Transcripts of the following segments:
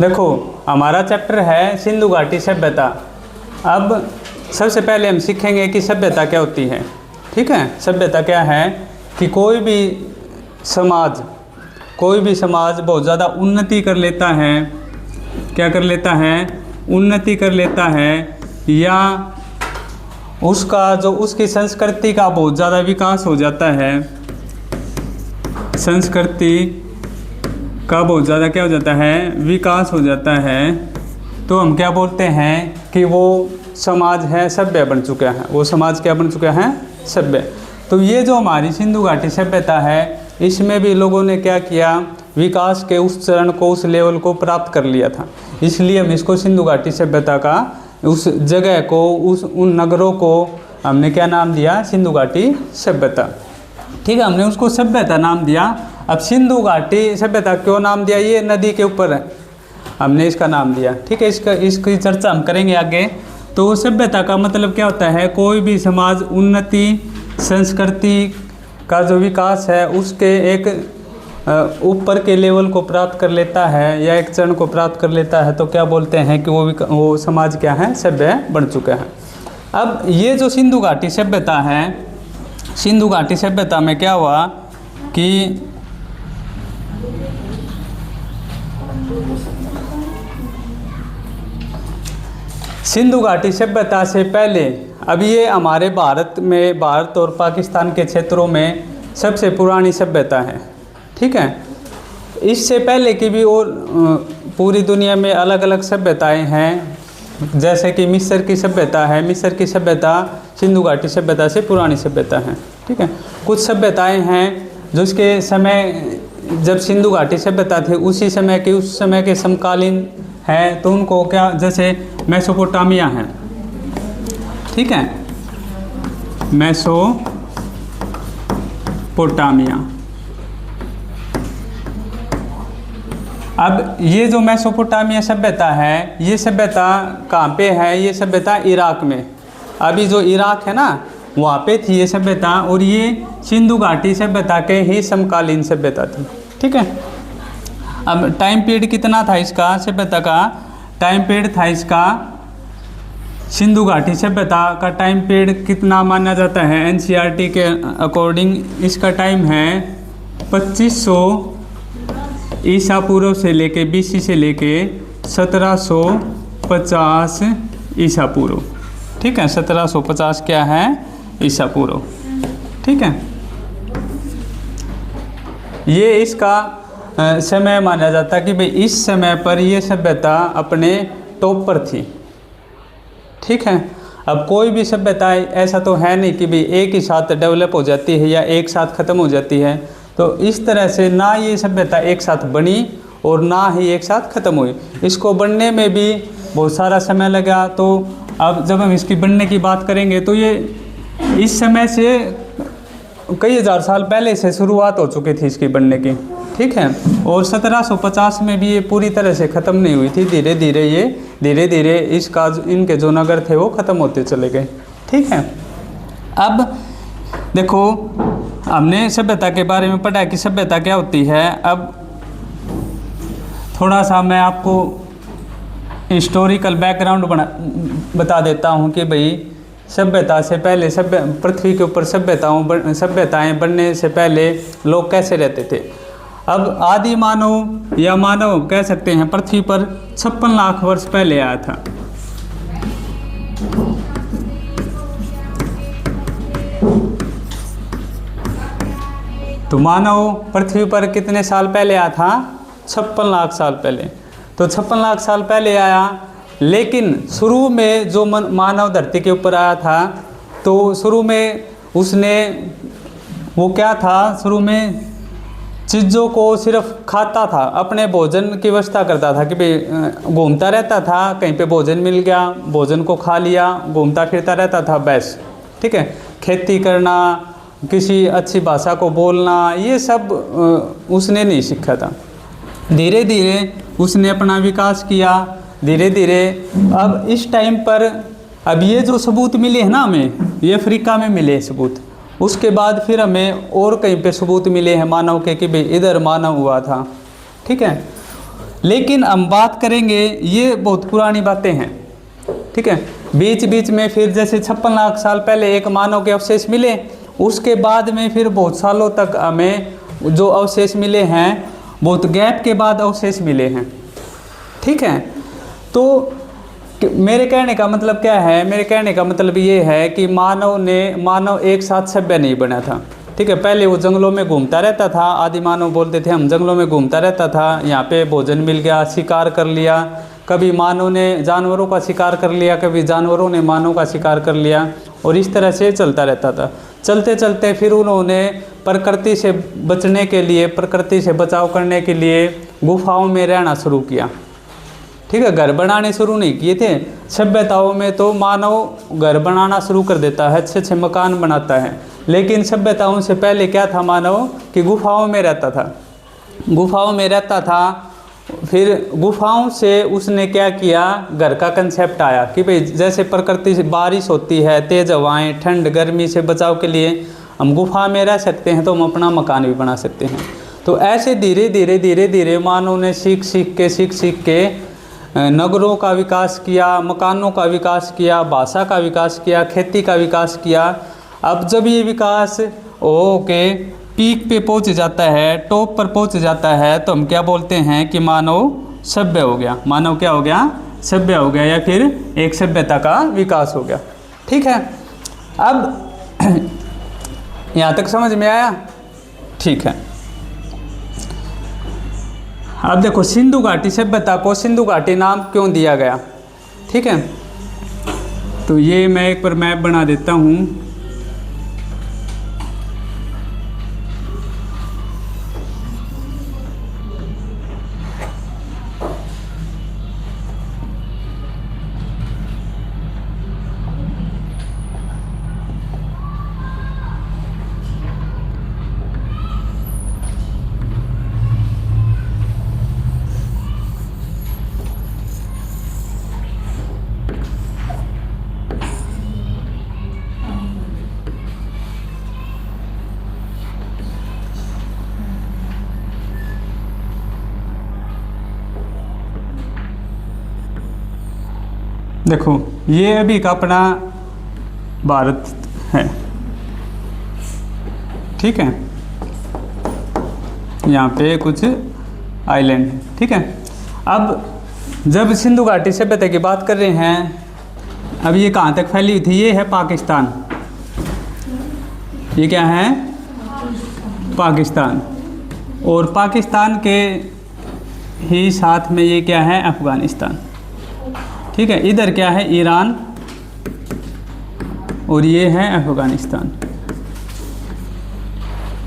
देखो हमारा चैप्टर है सिंधु घाटी सभ्यता। अब सबसे पहले हम सीखेंगे कि सभ्यता क्या होती है। ठीक है, सभ्यता क्या है कि कोई भी समाज बहुत ज़्यादा उन्नति कर लेता है। क्या कर लेता है? उन्नति कर लेता है, या उसकी संस्कृति का बहुत ज़्यादा विकास हो जाता है। संस्कृति का बहुत ज़्यादा क्या हो जाता है? विकास हो जाता है। तो हम क्या बोलते हैं कि वो समाज है सभ्य बन चुका है। वो समाज क्या बन चुका है? सभ्य। तो ये जो हमारी सिंधु घाटी सभ्यता है, इसमें भी लोगों ने क्या किया? विकास के उस चरण को, उस लेवल को प्राप्त कर लिया था। इसलिए हम इसको सिंधु घाटी सभ्यता का, उस जगह को, उन नगरों को हमने क्या नाम दिया? सिंधु घाटी सभ्यता। ठीक है, हमने उसको सभ्यता नाम दिया। अब सिंधु घाटी सभ्यता क्यों नाम दिया? ये नदी के ऊपर है, हमने इसका नाम दिया। ठीक है, इसकी चर्चा हम करेंगे आगे। तो सभ्यता का मतलब क्या होता है? कोई भी समाज उन्नति, संस्कृति का जो विकास है उसके एक ऊपर के लेवल को प्राप्त कर लेता है, या एक चरण को प्राप्त कर लेता है, तो क्या बोलते हैं कि वो समाज क्या है? सभ्य बन चुका है। अब ये जो सिंधु घाटी सभ्यता है, सिंधु घाटी सभ्यता में क्या हुआ कि सिंधु घाटी सभ्यता से पहले, अब ये हमारे भारत और पाकिस्तान के क्षेत्रों में सबसे पुरानी सभ्यता है। ठीक है, इससे पहले की भी और पूरी दुनिया में अलग अलग सभ्यताएं हैं। जैसे कि मिस्र की सभ्यता है। मिस्र की सभ्यता सिंधु घाटी सभ्यता से पुरानी सभ्यता है। ठीक है, कुछ सभ्यताएं हैं जो इसके समय, जब सिंधु घाटी सभ्यता थी उस समय के समकालीन है, तो उनको क्या, जैसे मेसोपोटामिया है। ठीक है, मेसोपोटामिया। अब ये जो मेसोपोटामिया सभ्यता है, ये सभ्यता कहाँ पे है? ये सभ्यता इराक में। अभी जो इराक है ना, वहाँ पे थी ये सभ्यता, और ये सिंधु घाटी सभ्यता के ही समकालीन सभ्यता थी। ठीक है, अब टाइम पीरियड कितना था इसका? सभ्यता का टाइम पीरियड था इसका, सिंधु घाटी सभ्यता का टाइम पीरियड कितना माना जाता है? एनसीईआरटी के अकॉर्डिंग इसका टाइम है 2500 ईसा पूर्व से लेके BC से लेके 1750 ईसा पूर्व। ठीक है, 1750 क्या है? ईसा पूर्व। ठीक है, ये इसका समय माना जाता कि भाई इस समय पर ये सभ्यता अपने टॉप पर थी। ठीक है, अब कोई भी सभ्यता ऐसा तो है नहीं कि भाई एक ही साथ डेवलप हो जाती है या एक साथ ख़त्म हो जाती है। तो इस तरह से ना ये सभ्यता एक साथ बनी और ना ही एक साथ ख़त्म हुई। इसको बनने में भी बहुत सारा समय लगा। तो अब जब हम इसकी बनने की बात करेंगे तो ये इस समय से कई हज़ार साल पहले से शुरुआत हो चुकी थी इसकी बनने की। ठीक है, और 1750 में भी ये पूरी तरह से ख़त्म नहीं हुई थी। धीरे धीरे इनके जो नगर थे वो ख़त्म होते चले गए। ठीक है, अब देखो हमने सभ्यता के बारे में पढ़ा कि सभ्यता क्या होती है। अब थोड़ा सा मैं आपको हिस्टोरिकल बैकग्राउंड बता देता हूँ कि भाई सभ्यता से पहले, पृथ्वी के ऊपर सभ्यताएं बनने से पहले लोग कैसे रहते थे। अब आदि मानव या मानव कह सकते हैं पृथ्वी पर 56 लाख वर्ष पहले आया था। तो मानव पृथ्वी पर कितने साल पहले आया था? 56 लाख साल पहले। तो 56 लाख साल पहले आया, लेकिन शुरू में जो मानव धरती के ऊपर आया था, तो शुरू में उसने वो क्या था? शुरू में चीज़ों को सिर्फ खाता था, अपने भोजन की व्यवस्था करता था कि भाई घूमता रहता था, कहीं पे भोजन मिल गया, भोजन को खा लिया, घूमता फिरता रहता था बस। ठीक है, खेती करना, किसी अच्छी भाषा को बोलना, ये सब उसने नहीं सीखा था। धीरे धीरे उसने अपना विकास किया। धीरे धीरे अब इस टाइम पर, अब ये जो सबूत मिले हैं ना हमें, ये अफ्रीका में मिले सबूत। उसके बाद फिर हमें और कहीं पे सबूत मिले हैं मानव के कि भाई इधर मानव हुआ था। ठीक है, लेकिन हम बात करेंगे, ये बहुत पुरानी बातें हैं, ठीक है। बीच बीच में फिर जैसे 56 लाख साल पहले एक मानव के अवशेष मिले, उसके बाद में फिर बहुत सालों तक हमें जो अवशेष मिले हैं, बहुत गैप के बाद अवशेष मिले हैं, ठीक है। तो मेरे कहने का मतलब क्या है, मेरे कहने का मतलब ये है कि मानव एक साथ सभ्य नहीं बना था, ठीक है। पहले वो जंगलों में घूमता रहता था, आदि मानव बोलते थे हम, जंगलों में घूमता रहता था, यहाँ पे भोजन मिल गया, शिकार कर लिया, कभी मानव ने जानवरों का शिकार कर लिया, कभी जानवरों ने मानव का शिकार कर लिया, और इस तरह से चलता रहता था। चलते चलते फिर उन्होंने प्रकृति से बचने के लिए, प्रकृति से बचाव करने के लिए गुफाओं में रहना शुरू किया, ठीक है। घर बनाने शुरू नहीं किए थे। सभ्यताओं में तो मानव घर बनाना शुरू कर देता है, अच्छे अच्छे मकान बनाता है, लेकिन सभ्यताओं से पहले क्या था मानव, कि गुफाओं में रहता था, गुफाओं में रहता था। फिर गुफाओं से उसने क्या किया, घर का कंसेप्ट आया कि भाई जैसे प्रकृति से बारिश होती है, तेज हवाएं, ठंड गर्मी से बचाव के लिए हम गुफा में रह सकते हैं, तो हम अपना मकान भी बना सकते हैं। तो ऐसे धीरे धीरे धीरे धीरे मानव ने सीख सीख के नगरों का विकास किया, मकानों का विकास किया, भाषा का विकास किया, खेती का विकास किया। अब जब ये विकास हो के पीक पे पहुंच जाता है, टॉप पर पहुंच जाता है, तो हम क्या बोलते हैं कि मानव सभ्य हो गया। मानव क्या हो गया, सभ्य हो गया, या फिर एक सभ्यता का विकास हो गया, ठीक है। अब यहाँ तक समझ में आया, ठीक है। अब देखो सिंधु घाटी सभ्यता को सिंधु घाटी नाम क्यों दिया गया, ठीक है। तो ये मैं एक बार मैप बना देता हूँ। देखो ये अभी का अपना भारत है, ठीक है। यहाँ पे कुछ आइलैंड है, ठीक है। अब जब सिंधु घाटी सभ्यता की बात कर रहे हैं, अब ये कहाँ तक फैली हुई थी, ये है पाकिस्तान, ये क्या है, पाकिस्तान, और पाकिस्तान के ही साथ में ये क्या है, अफगानिस्तान, ठीक है। इधर क्या है, ईरान, और ये है अफगानिस्तान,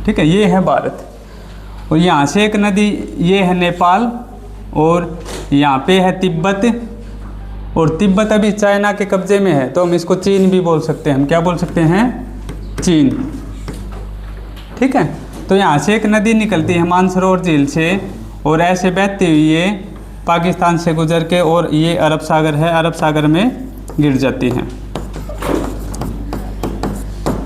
ठीक है। ये है भारत, और यहाँ से एक नदी, ये है नेपाल, और यहाँ पे है तिब्बत, और तिब्बत अभी चाइना के कब्जे में है, तो हम इसको चीन भी बोल सकते हैं। हम क्या बोल सकते हैं, चीन, ठीक है। तो यहाँ से एक नदी निकलती है मानसरोवर झील से, और ऐसे बहती हुई ये पाकिस्तान से गुजर के, और ये अरब सागर है, अरब सागर में गिर जाती है,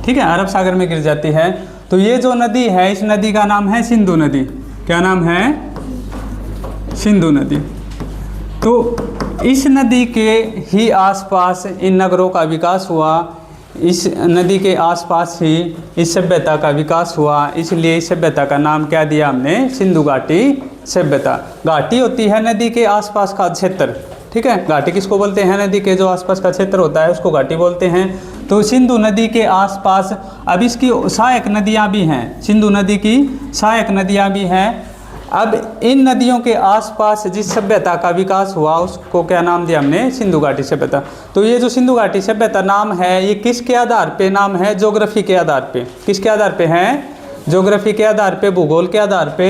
ठीक है, अरब सागर में गिर जाती है। तो ये जो नदी है, इस नदी का नाम है सिंधु नदी। क्या नाम है, सिंधु नदी। तो इस नदी के ही आसपास इन नगरों का विकास हुआ, इस नदी के आसपास ही इस सभ्यता का विकास हुआ, इसलिए इस सभ्यता का नाम क्या दिया हमने, सिंधु घाटी सभ्यता। घाटी होती है नदी के आसपास का क्षेत्र, ठीक है। घाटी किसको बोलते हैं, नदी के जो आसपास का क्षेत्र होता है उसको घाटी बोलते हैं। तो सिंधु नदी के आसपास अब इसकी सहायक नदियाँ भी हैं, सिंधु नदी की सहायक नदियाँ भी हैं। अब इन नदियों के आसपास जिस सभ्यता का विकास हुआ उसको क्या नाम दिया हमने, सिंधु घाटी सभ्यता। तो ये जो सिंधु घाटी सभ्यता नाम है, ये किसके आधार पे नाम है, ज्योग्राफी के आधार पे। किसके आधार पे है, ज्योग्राफी के आधार पे, भूगोल के आधार पे,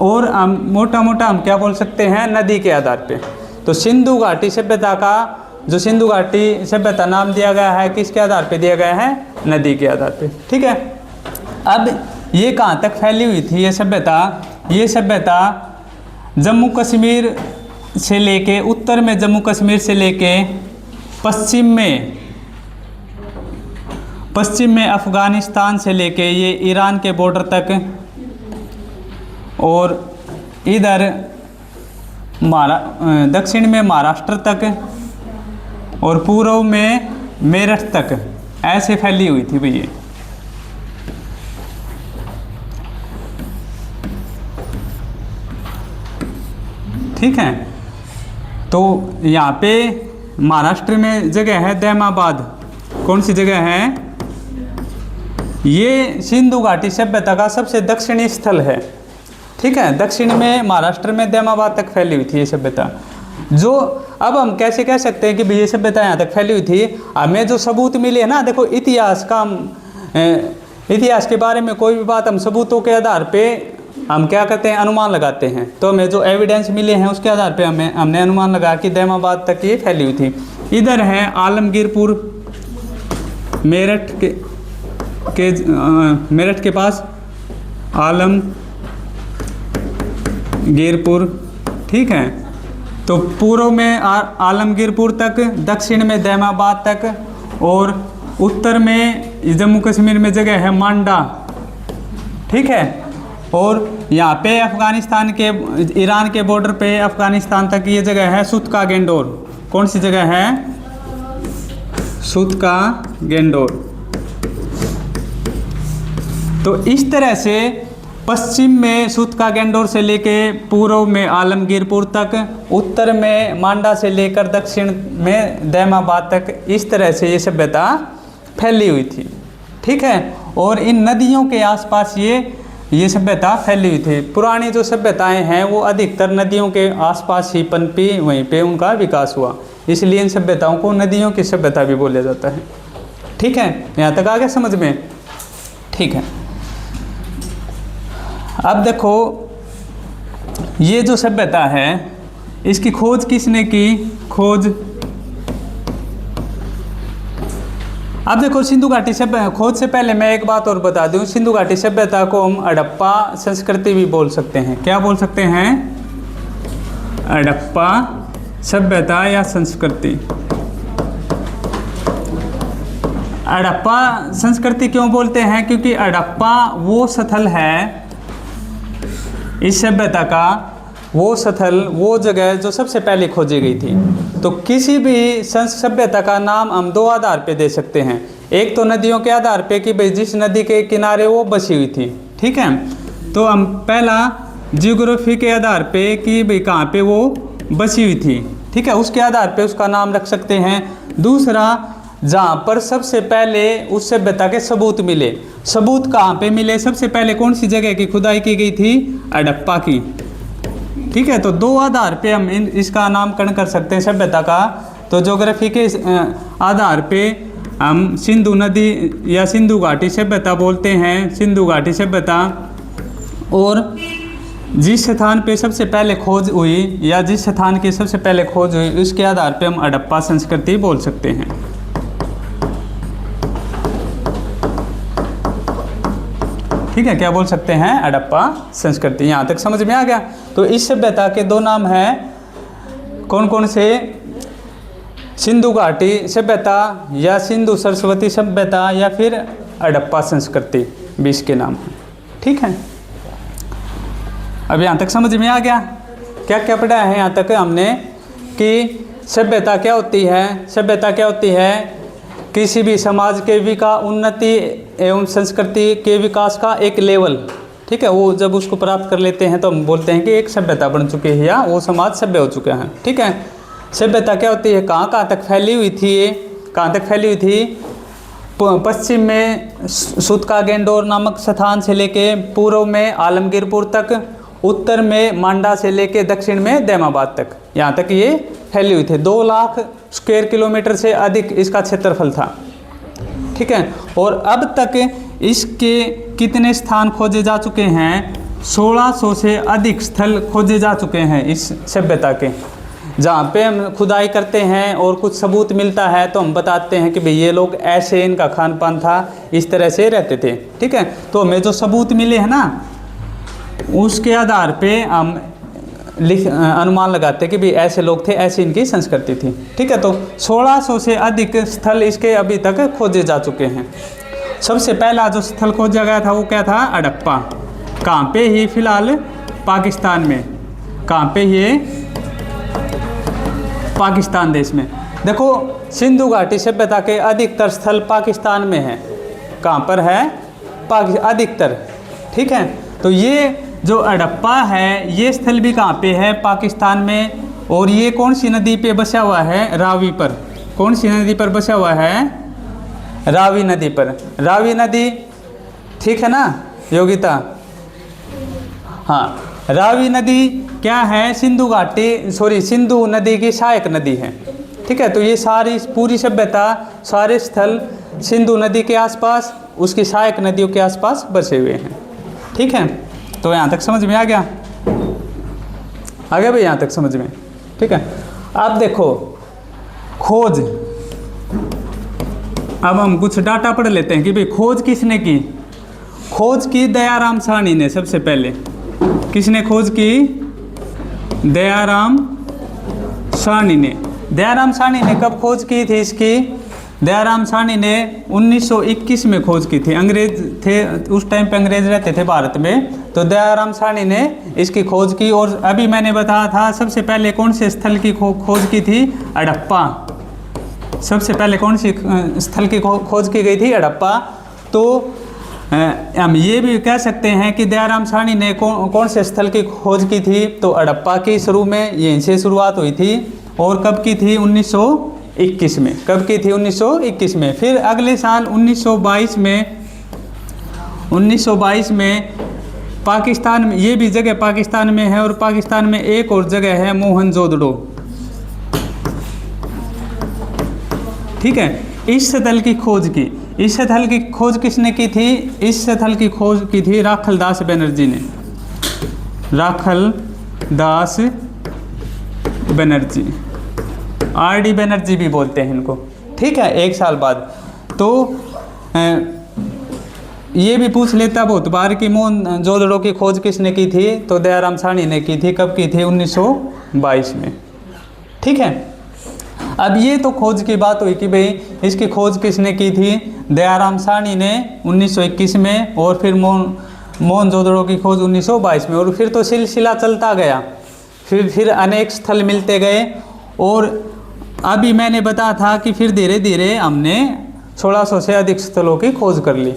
और हम मोटा मोटा हम क्या बोल सकते हैं, नदी के आधार पे। तो सिंधु घाटी सभ्यता का जो सिंधु घाटी सभ्यता नाम दिया गया है, किसके आधार पे दिया गया है, नदी के आधार पे, ठीक है। अब ये कहाँ तक फैली हुई थी ये सभ्यता, ये सभ्यता जम्मू कश्मीर से लेके, उत्तर में जम्मू कश्मीर से लेके पश्चिम में अफ़गानिस्तान से लेके ये ईरान के बॉर्डर तक, और इधर दक्षिण में महाराष्ट्र तक और पूर्व में मेरठ तक ऐसे फैली हुई थी भैया। ठीक है, तो यहाँ पे महाराष्ट्र में जगह है दैमाबाद। कौन सी जगह है? ये सिंधु घाटी सभ्यता का सबसे दक्षिणी स्थल है। ठीक है, दक्षिण में महाराष्ट्र में दैमाबाद तक फैली हुई थी ये सभ्यता। जो अब हम कैसे कह सकते हैं कि भाई ये सभ्यता यहाँ तक फैली हुई थी? हमें जो सबूत मिले ना, देखो इतिहास का इतिहास के बारे में कोई भी बात हम सबूतों के आधार पे हम क्या करते हैं? अनुमान लगाते हैं। तो हमें जो एविडेंस मिले हैं उसके आधार पे हमने अनुमान लगा कि दैमाबाद तक ये फैली हुई थी। इधर है आलमगीरपुर, मेरठ के पास आलमगीरपुर। ठीक है, तो पूर्व में आलमगीरपुर तक, दक्षिण में दैमाबाद तक और उत्तर में जम्मू कश्मीर में जगह है मांडा। ठीक है, और यहाँ पे अफगानिस्तान के, ईरान के बॉर्डर पे अफगानिस्तान तक ये जगह है सुतका गेंडोर। कौन सी जगह है? सुतका गेंडोर। तो इस तरह से पश्चिम में सुतका गेंडोर से लेके पूर्व में आलमगीरपुर तक, उत्तर में मांडा से लेकर दक्षिण में दैमाबाद तक, इस तरह से ये सभ्यता फैली हुई थी। ठीक है, और इन नदियों के आसपास ये सभ्यता फैली हुई थी। पुरानी जो सभ्यताएं हैं वो अधिकतर नदियों के आसपास ही पनपी, वहीं पे उनका विकास हुआ, इसलिए इन सभ्यताओं को नदियों की सभ्यता भी बोला जाता है। ठीक है, यहाँ तक आ गया समझ में? ठीक है, अब देखो ये जो सभ्यता है इसकी खोज किसने की? अब देखो सिंधु घाटी सभ्यता खोज से पहले मैं एक बात और बता दूं, सिंधु घाटी सभ्यता को हम हड़प्पा संस्कृति भी बोल सकते हैं। क्या बोल सकते हैं? हड़प्पा सभ्यता या संस्कृति। हड़प्पा संस्कृति क्यों बोलते हैं? क्योंकि हड़प्पा वो स्थल है इस सभ्यता का, वो स्थल, वो जगह जो सबसे पहले खोजी गई थी। तो किसी भी सभ्यता का नाम हम दो आधार पे दे सकते हैं। एक तो नदियों के आधार पे कि भाई जिस नदी के किनारे वो बसी हुई थी। ठीक है, तो हम पहला जियोग्राफी के आधार पे कि भाई कहाँ पे वो बसी हुई थी। ठीक है, उसके आधार पे उसका नाम रख सकते हैं। दूसरा, जहाँ पर सबसे पहले उस सभ्यता के सबूत मिले। सबूत कहाँ पे मिले? सबसे पहले कौन सी जगह की खुदाई की गई थी? हड़प्पा की। ठीक है, तो दो आधार पे हम इसका नामकरण कर सकते हैं सभ्यता का। तो ज्योग्राफी के आधार पे हम सिंधु नदी या सिंधु घाटी सभ्यता बोलते हैं, सिंधु घाटी सभ्यता। और जिस स्थान पे सबसे पहले खोज हुई या जिस स्थान की सबसे पहले खोज हुई उसके आधार पे हम हड़प्पा संस्कृति बोल सकते हैं। ठीक है, क्या बोल सकते हैं? हड़प्पा संस्कृति। यहाँ तक समझ में आ गया? तो इस सभ्यता के दो नाम हैं, कौन कौन से? सिंधु घाटी सभ्यता या सिंधु सरस्वती सभ्यता या फिर हड़प्पा संस्कृति, 20 के नाम हैं। ठीक है, अब यहाँ तक समझ में आ गया? क्या क्या पढ़ा है यहाँ तक हमने कि सभ्यता क्या होती है? सभ्यता क्या होती है? किसी भी समाज के उन्नति एवं संस्कृति के विकास का एक लेवल। ठीक है, वो जब उसको प्राप्त कर लेते हैं तो हम बोलते हैं कि एक सभ्यता बन चुकी है या वो समाज सभ्य हो चुका है। ठीक है, सभ्यता क्या होती है? कहाँ कहाँ तक फैली हुई थी ये? कहाँ तक फैली हुई थी? पश्चिम में सुतका गेंडोर नामक स्थान से लेके पूर्व में आलमगीरपुर तक, उत्तर में मांडा से लेके दक्षिण में दैमाबाद तक, यहाँ तक ये फैली हुई थी। 2 लाख स्क्वायर किलोमीटर से अधिक इसका क्षेत्रफल था। ठीक है, और अब तक इसके कितने स्थान खोजे जा चुके हैं? 1600 से अधिक स्थल खोजे जा चुके हैं इस सभ्यता के। जहाँ पे हम खुदाई करते हैं और कुछ सबूत मिलता है तो हम बताते हैं कि भाई ये लोग ऐसे, इनका खान पान था, इस तरह से रहते थे। ठीक है, तो हमें जो सबूत मिले हैं ना उसके आधार पे हम अनुमान लगाते हैं कि भाई ऐसे लोग थे, ऐसी इनकी संस्कृति थी। ठीक है, तो 1600 से अधिक स्थल इसके अभी तक खोजे जा चुके हैं। सबसे पहला जो स्थल खोजा गया था वो क्या था? हड़प्पा। कहाँ पे? ही फिलहाल पाकिस्तान में। कहाँ पे? ये पाकिस्तान देश में। देखो सिंधु घाटी सभ्यता के अधिकतर स्थल पाकिस्तान में है। कहाँ पर है? अधिकतर। ठीक है, तो ये जो हड़प्पा है ये स्थल भी कहाँ पे है? पाकिस्तान में। और ये कौन सी नदी पे बसा हुआ है? रावी पर। कौन सी नदी पर बसा हुआ है? रावी नदी पर। रावी नदी, ठीक है ना योगिता? हाँ, रावी नदी क्या है? सिंधु नदी की सहायक नदी है। ठीक है, तो ये सारी पूरी सभ्यता, सारे स्थल सिंधु नदी के आसपास, उसकी सहायक नदियों के आसपास बसे हुए हैं। ठीक है, तो यहाँ तक समझ में आ गया? आ गया भाई यहाँ तक समझ में? ठीक है, अब देखो खोज। अब हम कुछ डाटा पढ़ लेते हैं कि भाई खोज किसने की? खोज की दयाराम साहनी ने सबसे पहले। किसने खोज की? दयाराम साहनी ने। दयाराम साहनी ने कब खोज की थी इसकी? दयाराम साहनी ने 1921 में खोज की थी। अंग्रेज थे उस टाइम पे, अंग्रेज रहते थे भारत में, तो दयाराम साहनी ने इसकी खोज की। और अभी मैंने बताया था सबसे पहले कौन से स्थल की खोज की थी? हड़प्पा। सबसे पहले कौन सी स्थल की खोज की गई थी? हड़प्पा। तो हम ये भी कह सकते हैं कि दयाराम साहनी ने कौन से स्थल की खोज की थी? तो हड़प्पा की शुरू में यहीं से शुरुआत हुई थी। और कब की थी? 1921 में। कब की थी? 1921 में। फिर अगले साल 1922 में पाकिस्तान में, ये भी जगह पाकिस्तान में है, और पाकिस्तान में एक और जगह है मोहनजोदड़ो। ठीक है, इस स्थल की खोज की। इस स्थल की खोज किसने की थी? इस स्थल की खोज की थी राखल दास बनर्जी ने। राखल दास बनर्जी, आर.डी. बनर्जी भी बोलते हैं इनको। ठीक है, एक साल बाद। तो ये भी पूछ लेता बहुत बार कि मोहनजोदड़ो की खोज किसने की थी? तो दयाराम साहनी ने की थी। कब की थी? 1922 में। ठीक है, अब ये तो खोज की बात हुई कि भाई इसकी खोज किसने की थी? दयाराम साहनी ने 1921 में, और फिर मोहनजोदड़ो की खोज 1922 में। और फिर तो सिलसिला चलता गया, फिर अनेक स्थल मिलते गए। और अभी मैंने बताया था कि फिर धीरे धीरे हमने 1600 से अधिक स्थलों की खोज कर ली।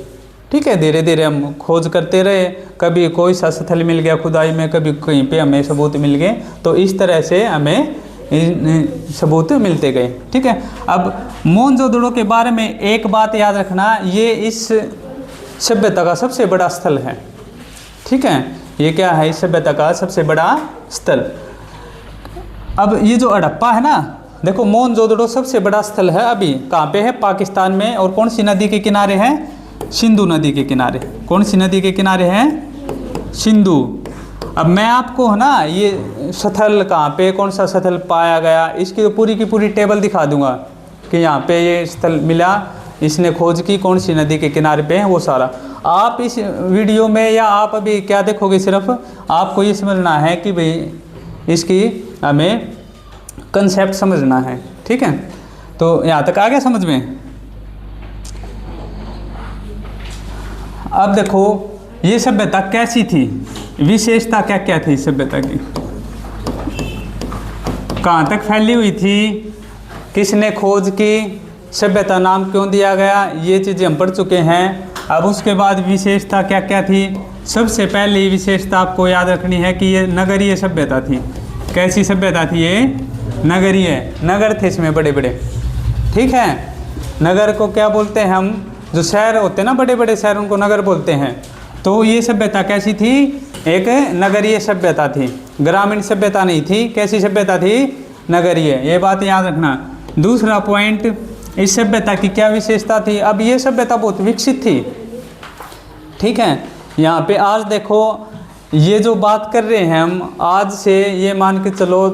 ठीक है, धीरे धीरे हम खोज करते रहे। कभी कोई सा स्थल मिल गया खुदाई में, कभी कहीं पे हमें सबूत मिल गए। तो इस तरह से हमें सबूत मिलते गए। ठीक है, अब मोहनजोदड़ो के बारे में एक बात याद रखना, ये इस सभ्यता का सबसे बड़ा स्थल है। ठीक है, ये क्या है? इस सभ्यता का सबसे बड़ा स्थल। अब ये जो हड़प्पा है ना, देखो मोहनजोदड़ो सबसे बड़ा स्थल है। अभी कहाँ पे है? पाकिस्तान में। और कौन सी नदी के किनारे है? सिंधु नदी के किनारे। कौन सी नदी के किनारे है? सिंधु। अब मैं आपको है ना ये स्थल कहाँ पे, कौन सा स्थल पाया गया, इसकी तो पूरी की पूरी टेबल दिखा दूंगा कि यहाँ पे ये स्थल मिला, इसने खोज की, कौन सी नदी के किनारे पे है, वो सारा। आप इस वीडियो में या आप अभी क्या देखोगे, सिर्फ आपको ये समझना है कि भाई इसकी हमें कंसेप्ट समझना है। ठीक है, तो यहाँ तक आ गया समझ में? अब देखो ये सभ्यता कैसी थी, विशेषता क्या क्या थी सभ्यता की, कहाँ तक फैली हुई थी, किसने खोज की, सभ्यता नाम क्यों दिया गया, ये चीज़ें हम पढ़ चुके हैं। अब उसके बाद विशेषता क्या क्या थी। सबसे पहली विशेषता आपको याद रखनी है कि ये नगरीय सभ्यता थी। कैसी सभ्यता थी ये? नगरीय। नगर थे इसमें बड़े बड़े। ठीक है, नगर को क्या बोलते हैं हम? जो शहर होते हैं ना, बड़े बड़े शहर, उनको नगर बोलते हैं। तो ये सभ्यता कैसी थी? एक नगरीय सभ्यता थी, ग्रामीण सभ्यता नहीं थी। कैसी सभ्यता थी? नगरीय। ये बात याद रखना। दूसरा पॉइंट, इस सभ्यता की क्या विशेषता थी? अब ये सभ्यता बहुत विकसित थी। ठीक है, यहाँ पे आज देखो ये जो बात कर रहे हैं हम, आज से ये मान के चलो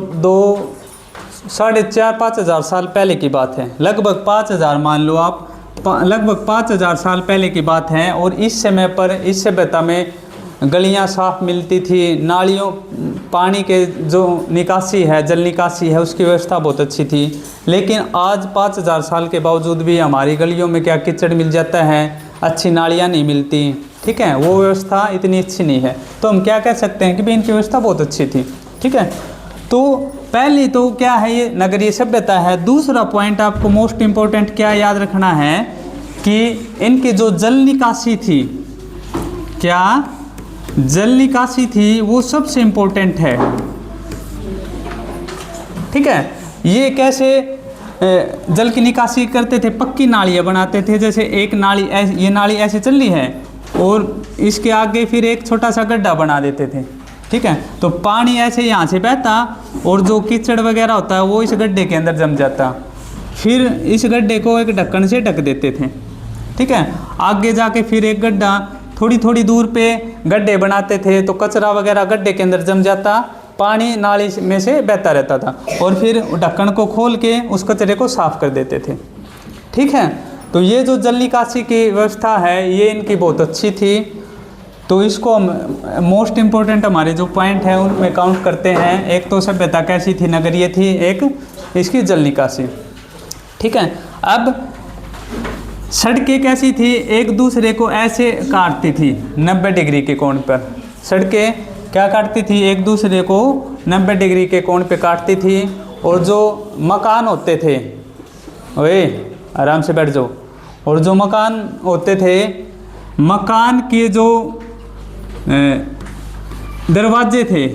4,500-5,000 साल पहले की बात है। लगभग 5,000 मान लो आप, लगभग 5,000 साल पहले की बात है। और इस समय पर इस सभ्यता में गलियां साफ मिलती थी, नालियों, पानी के जो निकासी है, जल निकासी है, उसकी व्यवस्था बहुत अच्छी थी। लेकिन आज 5,000 साल के बावजूद भी हमारी गलियों में क्या कीचड़ मिल जाता है, अच्छी नालियाँ नहीं मिलती। ठीक है, वो व्यवस्था इतनी अच्छी नहीं है। तो हम क्या कह सकते हैं कि भाई इनकी व्यवस्था बहुत अच्छी थी। ठीक है, तो पहली तो क्या है, ये नगरीय सभ्यता है। दूसरा पॉइंट आपको मोस्ट इंपॉर्टेंट क्या याद रखना है कि इनकी जो जल निकासी थी, क्या जल निकासी थी, वो सबसे इंपॉर्टेंट है। ठीक है, ये कैसे जल की निकासी करते थे, पक्की नालियाँ बनाते थे। जैसे एक नाली ये नाली ऐसे चल रही है और इसके आगे फिर एक छोटा सा गड्ढा बना देते थे। ठीक है, तो पानी ऐसे यहाँ से बहता और जो कीचड़ वगैरह होता है वो इस गड्ढे के अंदर जम जाता, फिर इस गड्ढे को एक ढक्कन से ढक देते थे। ठीक है, आगे जाके फिर एक गड्ढा, थोड़ी थोड़ी दूर पे गड्ढे बनाते थे, तो कचरा वगैरह गड्ढे के अंदर जम जाता, पानी नाली में से बहता रहता था और फिर ढक्कन को खोल के उस कचरे को साफ कर देते थे। ठीक है, तो ये जो जल निकासी की व्यवस्था है ये इनकी बहुत अच्छी थी। तो इसको मोस्ट इम्पोर्टेंट हमारे जो पॉइंट है उनमें काउंट करते हैं। एक तो सभ्यता कैसी थी, नगरीय थी, एक इसकी जल निकासी। ठीक है, अब सड़कें कैसी थी, एक दूसरे को ऐसे काटती थी 90 डिग्री के कोण पर। सड़कें क्या काटती थी, एक दूसरे को 90 डिग्री के कोण पे काटती थी। और जो मकान होते थे, ओए आराम से बैठ जाओ, और जो मकान होते थे, मकान के जो दरवाजे थे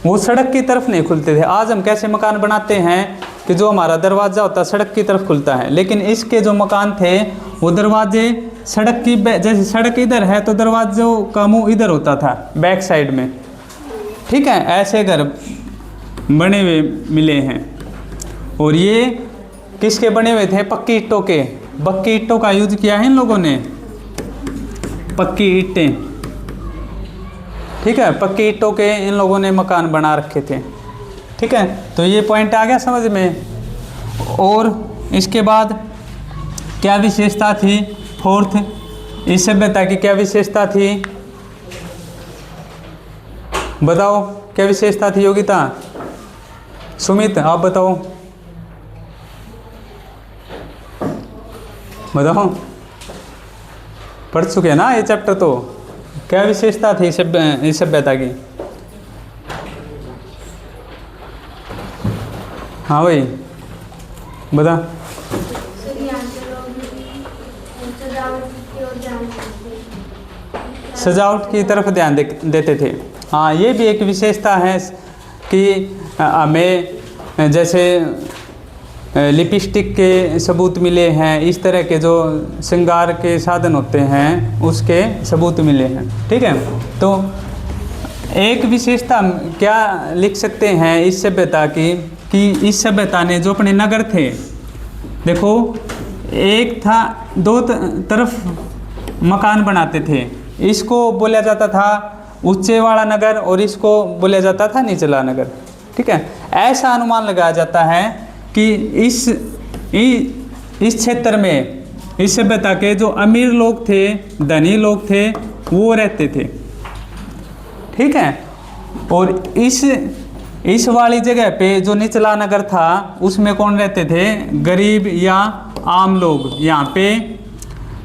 वो सड़क की तरफ नहीं खुलते थे। आज हम कैसे मकान बनाते हैं कि जो हमारा दरवाज़ा होता है सड़क की तरफ खुलता है, लेकिन इसके जो मकान थे वो दरवाजे सड़क की, जैसे सड़क इधर है तो दरवाजों का मुंह इधर होता था, बैक साइड में। ठीक है, ऐसे घर बने हुए मिले हैं। और ये किसके बने हुए थे, पक्की ईंटों के। पक्की ईंटों का यूज किया है इन लोगों ने, पक्की ईंटें। ठीक है, पक्की ईंटों के इन लोगों ने मकान बना रखे थे। ठीक है, तो ये पॉइंट आ गया समझ में। और इसके बाद क्या विशेषता थी, फोर्थ, इस सभ्यता की क्या विशेषता थी, बताओ क्या विशेषता थी योगिता, सुमित आप बताओ, बताओ, पढ़ चुके हैं ना ये चैप्टर। तो क्या विशेषता थी इस सभ्यता की, हाँ भाई बता। सजावट की तरफ ध्यान देते थे। हाँ, ये भी एक विशेषता है कि हमें जैसे लिपस्टिक के सबूत मिले हैं, इस तरह के जो श्रृंगार के साधन होते हैं उसके सबूत मिले हैं। ठीक है, तो एक विशेषता क्या लिख सकते हैं इस सभ्यता की, कि इस सभ्यता ने जो अपने नगर थे, देखो एक था, दो तरफ मकान बनाते थे, इसको बोला जाता था ऊंचे वाला नगर और इसको बोला जाता था निचला नगर। ठीक है, ऐसा अनुमान लगाया जाता है कि इस क्षेत्र में इस सभ्यता के जो अमीर लोग थे, धनी लोग थे, वो रहते थे। ठीक है, और इस वाली जगह पे जो निचला नगर था उसमें कौन रहते थे, गरीब या आम लोग। यहाँ पे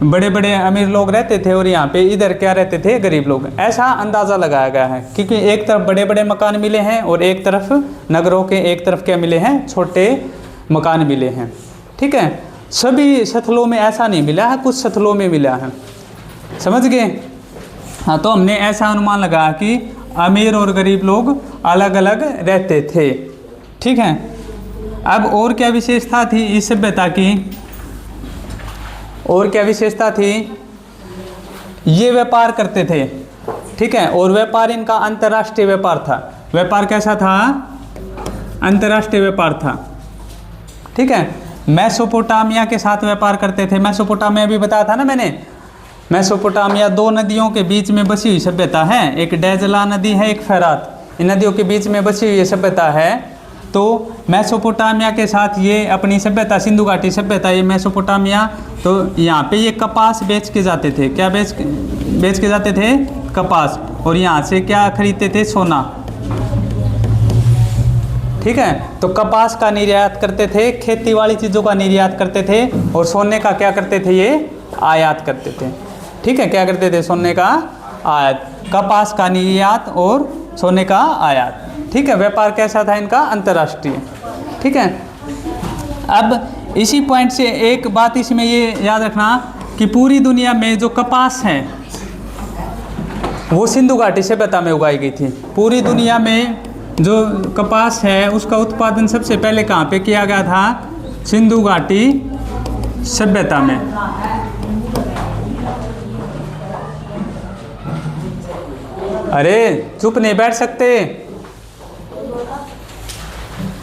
बड़े बड़े अमीर लोग रहते थे और यहाँ पे इधर क्या रहते थे, गरीब लोग। ऐसा अंदाज़ा लगाया गया है, क्योंकि एक तरफ बड़े बड़े मकान मिले हैं और एक तरफ नगरों के एक तरफ क्या मिले हैं, छोटे मकान मिले हैं। ठीक है, सभी स्थलों में ऐसा नहीं मिला है, कुछ स्थलों में मिला है, समझ गए। हाँ, तो हमने ऐसा अनुमान लगाया कि अमीर और गरीब लोग अलग अलग रहते थे। ठीक है, अब और क्या विशेषता थी इस सभ्यता की, और क्या विशेषता थी, ये व्यापार करते थे। ठीक है, और व्यापार इनका अंतर्राष्ट्रीय व्यापार था। व्यापार कैसा था, अंतर्राष्ट्रीय व्यापार था। ठीक है, मेसोपोटामिया के साथ व्यापार करते थे। मेसोपोटामिया भी बताया था ना मैंने, मेसोपोटामिया दो नदियों के बीच में बसी हुई सभ्यता है, एक डेजला नदी है, एक फरात। इन नदियों के बीच में बसी हुई सभ्यता है। तो मेसोपोटामिया के साथ ये अपनी सभ्यता, सिंधु घाटी सभ्यता, ये मेसोपोटामिया, तो यहाँ पे ये कपास बेच के जाते थे। क्या बेच के जाते थे, कपास। और यहाँ से क्या खरीदते थे, सोना। ठीक है, तो कपास का निर्यात करते थे, खेती वाली चीज़ों का निर्यात करते थे, और सोने का क्या करते थे, ये आयात करते थे। ठीक है, क्या करते थे, सोने का आयात, कपास का निर्यात और सोने का आयात। ठीक है, व्यापार कैसा था इनका, अंतर्राष्ट्रीय। ठीक है, अब इसी पॉइंट से एक बात इसमें ये याद रखना कि पूरी दुनिया में जो कपास है वो सिंधु घाटी सभ्यता में उगाई गई थी। पूरी दुनिया में जो कपास है उसका उत्पादन सबसे पहले कहाँ पे किया गया था, सिंधु घाटी सभ्यता में। अरे चुप नहीं बैठ सकते।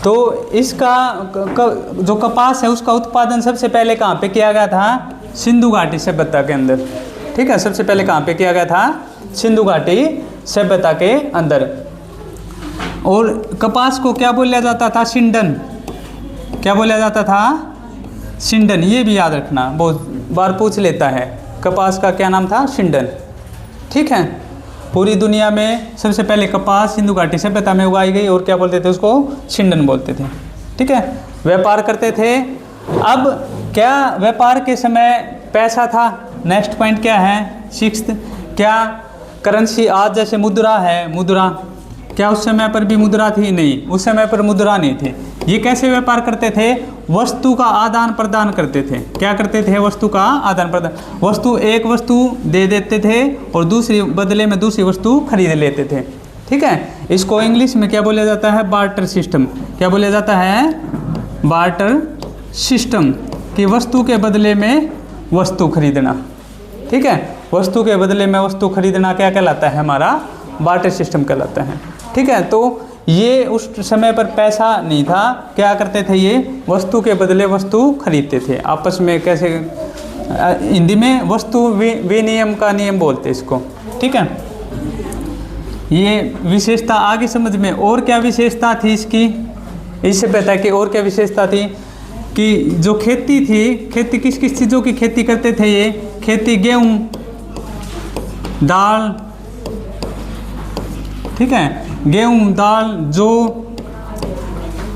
तो इसका जो कपास है उसका उत्पादन सबसे पहले कहाँ पे किया गया था, सिंधु घाटी सभ्यता के अंदर। ठीक है, सबसे पहले कहाँ पे किया गया था, सिंधु घाटी सभ्यता के अंदर। और कपास को क्या बोला जाता था, सिंडन। क्या बोला जाता था, सिंडन। ये भी याद रखना, बहुत बार पूछ लेता है, कपास का क्या नाम था, सिंडन। ठीक है, पूरी दुनिया में सबसे पहले कपास सिंधु घाटी सभ्यता में उगाई गई और क्या बोलते थे उसको, सिंडन बोलते थे। ठीक है, व्यापार करते थे। अब क्या व्यापार के समय पैसा था, नेक्स्ट पॉइंट क्या है, सिक्स्थ, क्या करेंसी आज जैसे मुद्रा है, मुद्रा, क्या उस समय पर भी मुद्रा थी, नहीं, उस समय पर मुद्रा नहीं थी। ये कैसे व्यापार करते थे, वस्तु का आदान प्रदान करते थे। क्या करते थे, वस्तु का आदान प्रदान। वस्तु, एक वस्तु दे देते थे और दूसरी बदले में दूसरी वस्तु खरीद लेते थे। ठीक है, इसको इंग्लिश में क्या बोला जाता है, बार्टर सिस्टम। क्या बोला जाता है, बार्टर सिस्टम, कि वस्तु के बदले में वस्तु खरीदना। ठीक है, वस्तु के बदले में वस्तु खरीदना क्या कहलाता है, हमारा बार्टर सिस्टम कहलाता है। ठीक है, तो ये उस समय पर पैसा नहीं था, क्या करते थे, ये वस्तु के बदले वस्तु खरीदते थे आपस में। कैसे, हिंदी में वस्तु विनिमय का नियम बोलते इसको। ठीक है, ये विशेषता आगे समझ में। और क्या विशेषता थी इसकी, इससे पता कि और क्या विशेषता थी, कि जो खेती थी, खेती किस किस चीज़ों की खेती करते थे ये, खेती गेहूँ, दाल, ठीक है, गेहूँ, दाल, जौ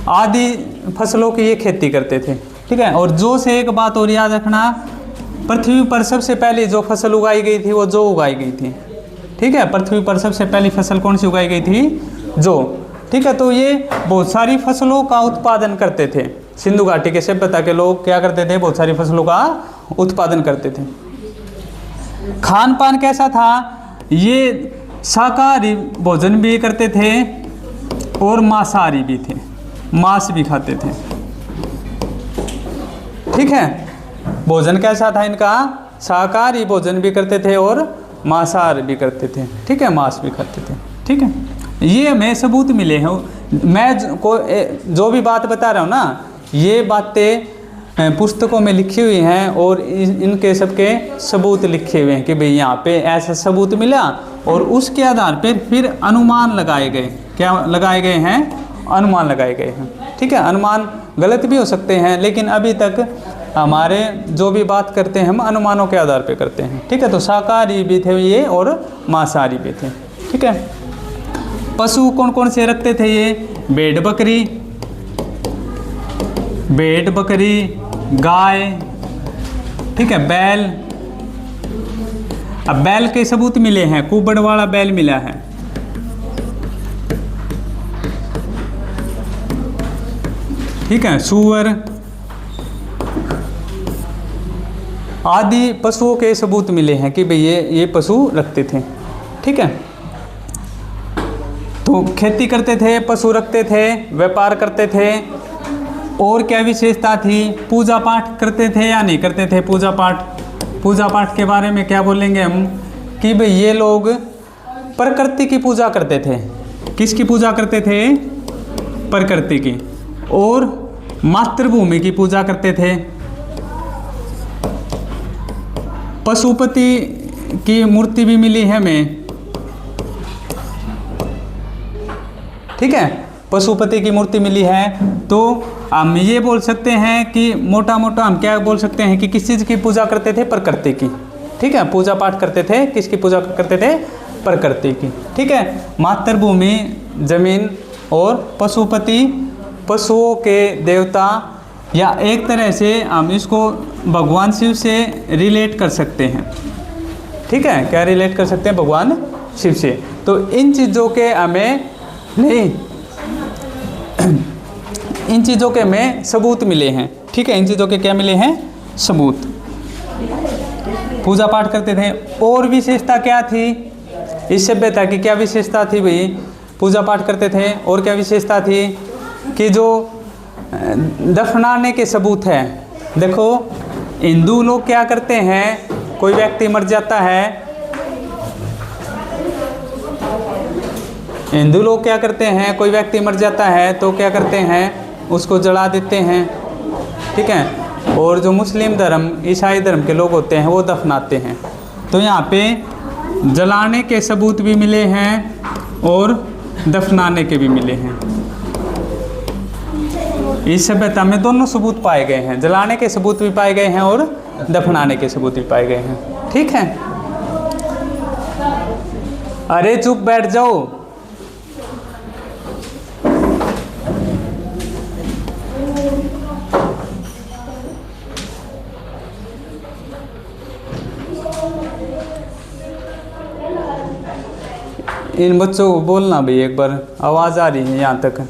आदि फसलों की ये खेती करते थे। ठीक है, और जौ से एक बात और याद रखना, पृथ्वी पर सबसे पहले जो फसल उगाई गई थी वो जौ उगाई गई थी। ठीक है, पृथ्वी पर सबसे पहली फसल कौन सी उगाई गई थी, जौ। ठीक है, तो ये बहुत सारी फसलों का उत्पादन करते थे। सिंधु घाटी के सभ्यता के लोग क्या करते थे, बहुत सारी फसलों का उत्पादन करते थे। खान पान कैसा था, ये शाकाहारी भोजन भी करते थे और मांसाहारी भी थे, मांस भी खाते थे। ठीक है, भोजन कैसा था इनका, शाकाहारी भोजन भी करते थे और मांसाहार भी करते थे। ठीक है, मांस भी खाते थे। ठीक है, ये हमें सबूत मिले हैं। मैं जो भी बात बता रहा हूँ ना, ये बातें पुस्तकों में लिखी हुई हैं और इनके सबके सबूत लिखे हुए हैं कि भाई यहाँ पे ऐसा सबूत मिला, और उसके आधार पर फिर अनुमान लगाए गए। क्या लगाए गए हैं, अनुमान लगाए गए हैं। ठीक है, अनुमान गलत भी हो सकते हैं, लेकिन अभी तक हमारे जो भी बात करते हैं हम अनुमानों के आधार पर करते हैं। ठीक है, तो शाकाहारी भी थे ये और मांसाहारी भी थे। ठीक है, पशु कौन कौन से रखते थे ये, भेड़ बकरी, भेड़ बकरी, गाय, ठीक है, बैल। अब बैल के सबूत मिले हैं, कुबड़ वाला बैल मिला है। ठीक है, सूअर आदि पशुओं के सबूत मिले हैं कि भाई ये पशु रखते थे। ठीक है, तो खेती करते थे, पशु रखते थे, व्यापार करते थे। और क्या विशेषता थी, पूजा पाठ करते थे या नहीं करते थे, पूजा पाठ। पूजा पाठ के बारे में क्या बोलेंगे हम, कि भाई ये लोग प्रकृति की पूजा करते थे। किसकी पूजा करते थे, प्रकृति की। और मातृभूमि की पूजा करते थे। पशुपति की मूर्ति भी मिली है हमें। ठीक है, पशुपति की मूर्ति मिली है। तो हम ये बोल सकते हैं कि मोटा मोटा हम क्या बोल सकते हैं कि किस चीज़ की पूजा करते थे, प्रकृति की। ठीक है, पूजा पाठ करते थे, किसकी पूजा करते थे, प्रकृति की। ठीक है, मातृभूमि, जमीन, और पशुपति, पशुओं के देवता, या एक तरह से हम इसको भगवान शिव से रिलेट कर सकते हैं। ठीक है, क्या रिलेट कर सकते हैं, भगवान शिव से। तो इन चीज़ों के हमें नहीं, इन चीज़ों के हमें सबूत मिले हैं। ठीक है, इन चीज़ों के क्या मिले हैं? सबूत। पूजा पाठ करते थे। और विशेषता क्या थी इस सभ्यता की? क्या विशेषता थी भाई? पूजा पाठ करते थे। और क्या विशेषता थी? कि जो दफनाने के सबूत हैं। देखो हिंदू लोग क्या करते हैं, कोई व्यक्ति मर जाता है, हिंदू लोग क्या करते हैं, कोई व्यक्ति मर जाता है तो क्या करते हैं, उसको जला देते हैं। ठीक है। और जो मुस्लिम धर्म, ईसाई धर्म के लोग होते हैं वो दफनाते हैं। तो यहाँ पे जलाने के सबूत भी मिले हैं और दफनाने के भी मिले हैं। इस सभ्यता में दोनों सबूत पाए गए हैं, जलाने के सबूत भी पाए गए हैं और दफनाने के सबूत भी पाए गए हैं। ठीक है। अरे चुप बैठ जाओ। इन बच्चों को बोलना भाई, एक बार आवाज़ आ रही है यहाँ तक।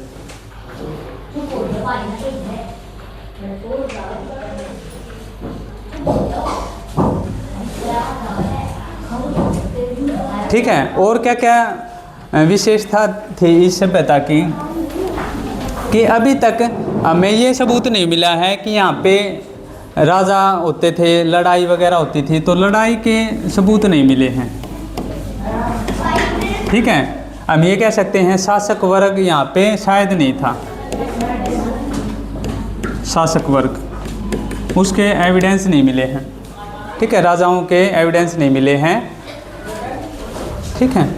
ठीक है। और क्या क्या विशेषता थी इस सभ्यता की? कि अभी तक हमें ये सबूत नहीं मिला है कि यहाँ पे राजा होते थे, लड़ाई वगैरह होती थी, तो लड़ाई के सबूत नहीं मिले हैं। ठीक है। हम ये कह सकते हैं शासक वर्ग यहाँ पे शायद नहीं था, शासक वर्ग, उसके एविडेंस नहीं मिले हैं। ठीक है, राजाओं के एविडेंस नहीं मिले हैं। ठीक है।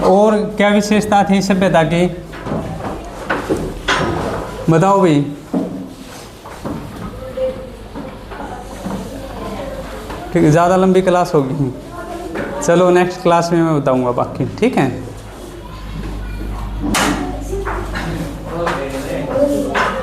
और क्या विशेषता थी सभ्यता की? बताओ भाई। ठीक है, ज़्यादा लंबी क्लास होगी। चलो नेक्स्ट क्लास में मैं बताऊंगा बाकी। ठीक है।